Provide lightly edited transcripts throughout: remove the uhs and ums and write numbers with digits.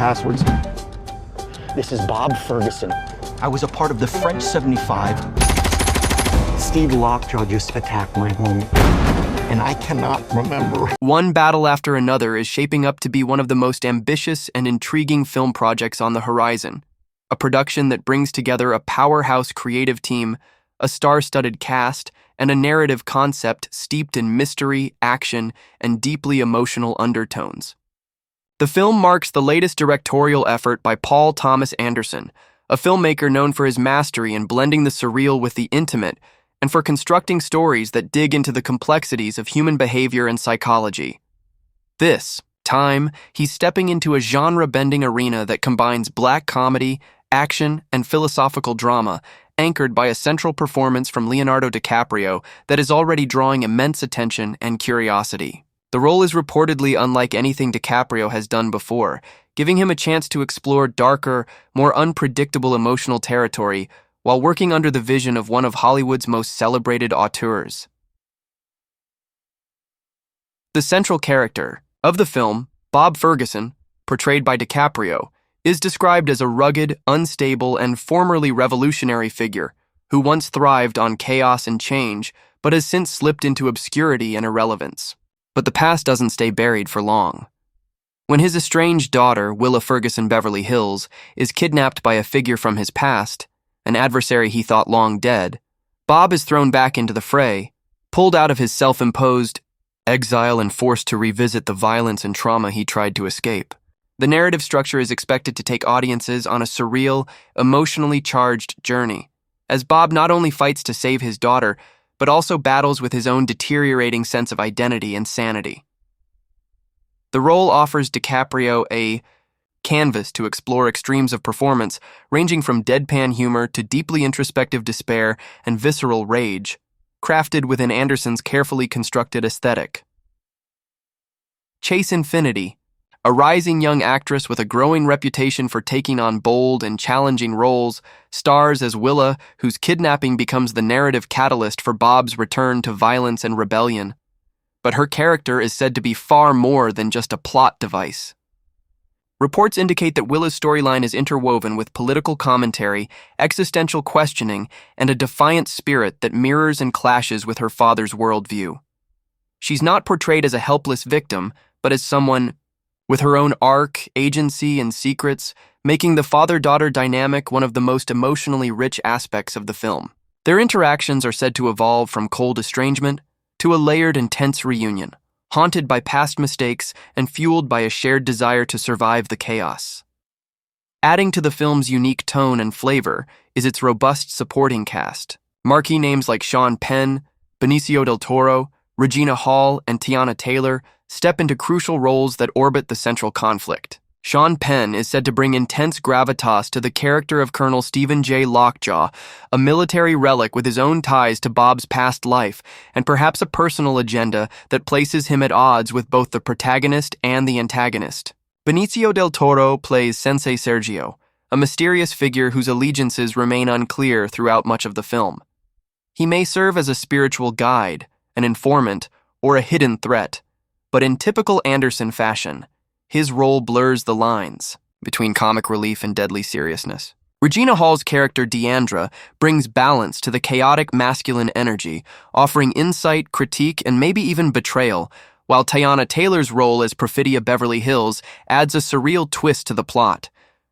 Passwords. This is Bob Ferguson. I was a part of the French 75. Steve Lockjaw just attacked my home, and I cannot remember. One battle after another is shaping up to be one of the most ambitious and intriguing film projects on the horizon. A production that brings together a powerhouse creative team, a star-studded cast, and a narrative concept steeped in mystery, action, and deeply emotional undertones. The film marks the latest directorial effort by Paul Thomas Anderson, a filmmaker known for his mastery in blending the surreal with the intimate and for constructing stories that dig into the complexities of human behavior and psychology. This time, he's stepping into a genre-bending arena that combines black comedy, action, and philosophical drama, anchored by a central performance from Leonardo DiCaprio that is already drawing immense attention and curiosity. The role is reportedly unlike anything DiCaprio has done before, giving him a chance to explore darker, more unpredictable emotional territory while working under the vision of one of Hollywood's most celebrated auteurs. The central character of the film, Bob Ferguson, portrayed by DiCaprio, is described as a rugged, unstable, and formerly revolutionary figure who once thrived on chaos and change, but has since slipped into obscurity and irrelevance. But the past doesn't stay buried for long. When his estranged daughter, Willa Ferguson Beverly Hills, is kidnapped by a figure from his past, an adversary he thought long dead, Bob is thrown back into the fray, pulled out of his self-imposed exile and forced to revisit the violence and trauma he tried to escape. The narrative structure is expected to take audiences on a surreal, emotionally charged journey, as Bob not only fights to save his daughter, but also battles with his own deteriorating sense of identity and sanity. The role offers DiCaprio a canvas to explore extremes of performance, ranging from deadpan humor to deeply introspective despair and visceral rage, crafted within Anderson's carefully constructed aesthetic. Chase Infiniti, a rising young actress with a growing reputation for taking on bold and challenging roles, stars as Willa, whose kidnapping becomes the narrative catalyst for Bob's return to violence and rebellion. But her character is said to be far more than just a plot device. Reports indicate that Willa's storyline is interwoven with political commentary, existential questioning, and a defiant spirit that mirrors and clashes with her father's worldview. She's not portrayed as a helpless victim, but as someone with her own arc, agency, and secrets, making the father-daughter dynamic one of the most emotionally rich aspects of the film. Their interactions are said to evolve from cold estrangement to a layered, intense reunion, haunted by past mistakes and fueled by a shared desire to survive the chaos. Adding to the film's unique tone and flavor is its robust supporting cast. Marquee names like Penn, Benicio del Toro, Regina, and Teyana Taylor step into crucial roles that orbit the central conflict. Penn is said to bring intense gravitas to the character of Colonel Stephen J. Lockjaw, a military relic with his own ties to Bob's past life, and perhaps a personal agenda that places him at odds with both the protagonist and the antagonist. Benicio del Toro plays Sensei Sergio, a mysterious figure whose allegiances remain unclear throughout much of the film. He may serve as a spiritual guide, an informant, or a hidden threat, but in typical Anderson fashion, his role blurs the lines between comic relief and deadly seriousness. Regina's character Deandra brings balance to the chaotic masculine energy, offering insight, critique, and maybe even betrayal, while Teyana Taylor's role as Perfidia Beverly Hills adds a surreal twist to the plot.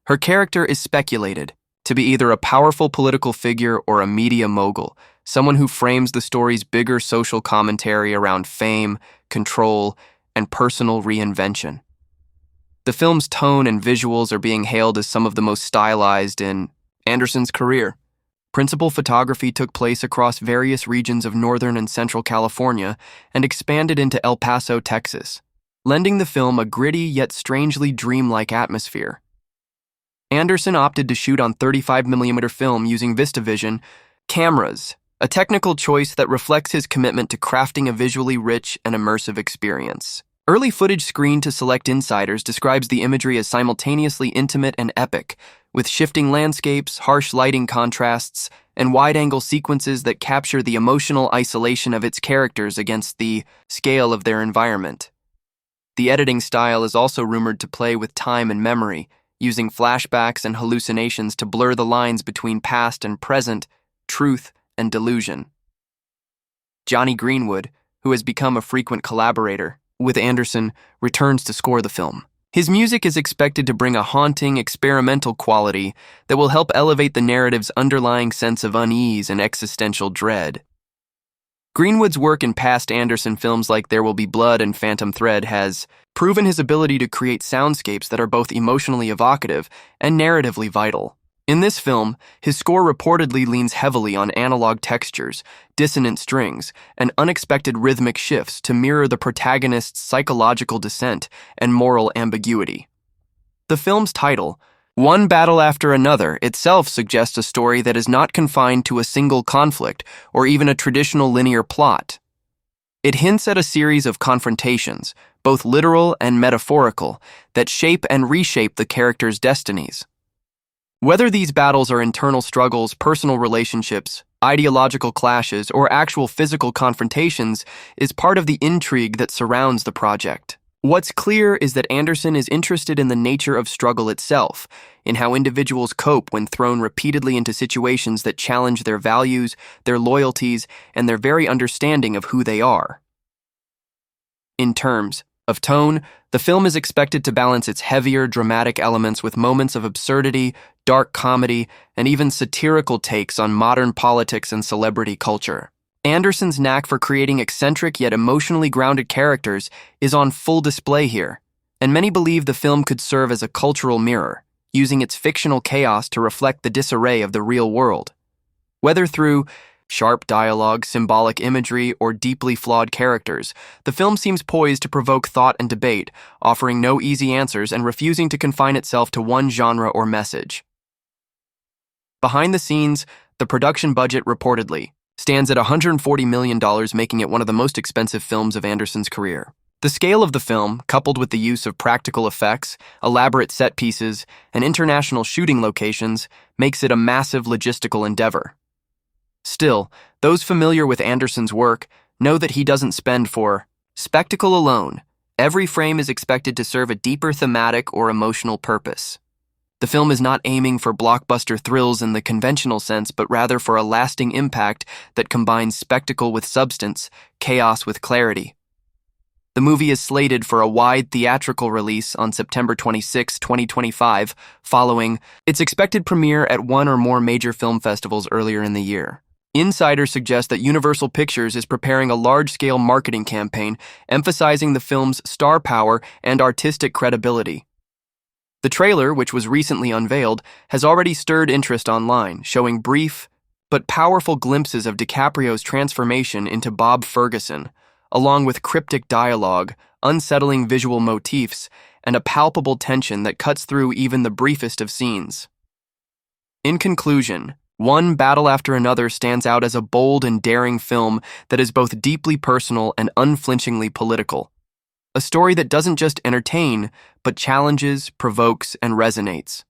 Her character is speculated to be either a powerful political figure or a media mogul, someone who frames the story's bigger social commentary around fame, control, and personal reinvention. The film's tone and visuals are being hailed as some of the most stylized in Anderson's career. Principal photography took place across various regions of Northern and Central California and expanded into El Paso, Texas, lending the film a gritty yet strangely dreamlike atmosphere. Anderson opted to shoot on 35mm film using VistaVision cameras, a technical choice that reflects his commitment to crafting a visually rich and immersive experience. Early footage screened to select insiders describes the imagery as simultaneously intimate and epic, with shifting landscapes, harsh lighting contrasts, and wide-angle sequences that capture the emotional isolation of its characters against the scale of their environment. The editing style is also rumored to play with time and memory, using flashbacks and hallucinations to blur the lines between past and present, truth and delusion. Johnny Greenwood, who has become a frequent collaborator with Anderson, returns to score the film. His music is expected to bring a haunting, experimental quality that will help elevate the narrative's underlying sense of unease and existential dread. Greenwood's work in past Anderson films like There Will Be Blood and Phantom Thread has proven his ability to create soundscapes that are both emotionally evocative and narratively vital. In this film, his score reportedly leans heavily on analog textures, dissonant strings, and unexpected rhythmic shifts to mirror the protagonist's psychological descent and moral ambiguity. The film's title, One Battle After Another, itself suggests a story that is not confined to a single conflict or even a traditional linear plot. It hints at a series of confrontations, both literal and metaphorical, that shape and reshape the characters' destinies. Whether these battles are internal struggles, personal relationships, ideological clashes, or actual physical confrontations is part of the intrigue that surrounds the project. What's clear is that Anderson is interested in the nature of struggle itself, in how individuals cope when thrown repeatedly into situations that challenge their values, their loyalties, and their very understanding of who they are. In terms of tone, the film is expected to balance its heavier, dramatic elements with moments of absurdity, dark comedy, and even satirical takes on modern politics and celebrity culture. Anderson's knack for creating eccentric yet emotionally grounded characters is on full display here, and many believe the film could serve as a cultural mirror, using its fictional chaos to reflect the disarray of the real world. Whether through sharp dialogue, symbolic imagery, or deeply flawed characters, the film seems poised to provoke thought and debate, offering no easy answers and refusing to confine itself to one genre or message. Behind the scenes, the production budget reportedly stands at $140 million, making it one of the most expensive films of Anderson's career. The scale of the film, coupled with the use of practical effects, elaborate set pieces, and international shooting locations, makes it a massive logistical endeavor. Still, those familiar with Anderson's work know that he doesn't spend for spectacle alone. Every frame is expected to serve a deeper thematic or emotional purpose. The film is not aiming for blockbuster thrills in the conventional sense, but rather for a lasting impact that combines spectacle with substance, chaos with clarity. The movie is slated for a wide theatrical release on September 26, 2025, following its expected premiere at one or more major film festivals earlier in the year. Insiders suggest that Universal Pictures is preparing a large-scale marketing campaign emphasizing the film's star power and artistic credibility. The trailer, which was recently unveiled, has already stirred interest online, showing brief but powerful glimpses of DiCaprio's transformation into Bob Ferguson, along with cryptic dialogue, unsettling visual motifs, and a palpable tension that cuts through even the briefest of scenes. In conclusion, One Battle After Another stands out as a bold and daring film that is both deeply personal and unflinchingly political. A story that doesn't just entertain, but challenges, provokes, and resonates.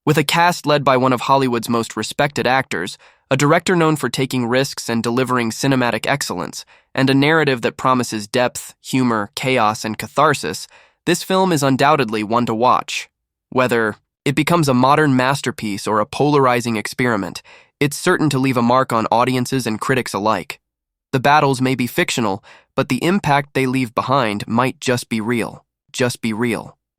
With a cast led by one of Hollywood's most respected actors, a director known for taking risks and delivering cinematic excellence, and a narrative that promises depth, humor, chaos, and catharsis, this film is undoubtedly one to watch. Whether it becomes a modern masterpiece or a polarizing experiment, it's certain to leave a mark on audiences and critics alike. The battles may be fictional, but the impact they leave behind might just be real. Just be real.